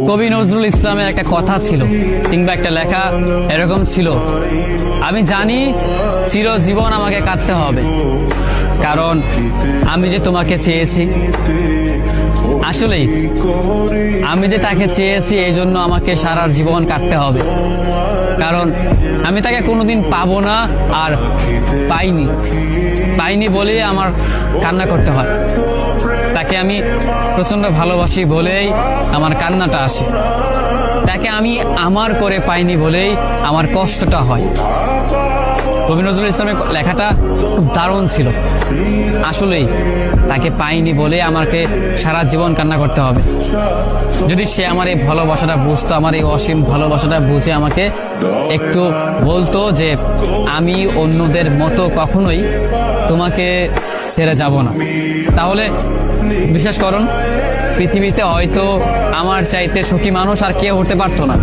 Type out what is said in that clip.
কবি নজরুল ইসলামের একটা কথা ছিল কিংবা একটা লেখা এরকম ছিল, আমি জানি চিরজীবন আমাকে কাটতে হবে, কারণ আমি যে তোমাকে চেয়েছি। আসলেই আমি যে তাকে চেয়েছি এই জন্য আমাকে সারা জীবন কাটতে হবে, কারণ আমি তাকে কোনোদিন পাবো না, আর পাইনি বলেই আমার কান্না করতে হয়। তাকে আমি প্রচন্ড ভালোবাসি বলেই আমার কান্নাটা আসে, তাকে আমি আমার করে পাইনি বলেই আমার কষ্টটা হয়। কবি নজরুল ইসলামের লেখাটা খুব দারুণ ছিল। আসলেই তাকে পাইনি বলে আমাকে সারা জীবন কান্না করতে হবে। যদি সে আমার এই ভালোবাসাটা বুঝতো, আমার এই অসীম ভালোবাসাটা বুঝে আমাকে একটু বলতো যে আমি অন্যদের মতো কখনোই তোমাকে ছেড়ে যাব না, তাহলে বিশ্বাস করুন পৃথিবীতে হয়তো আমার চাইতে সুখী মানুষ আর কেউ হতে পারতো না।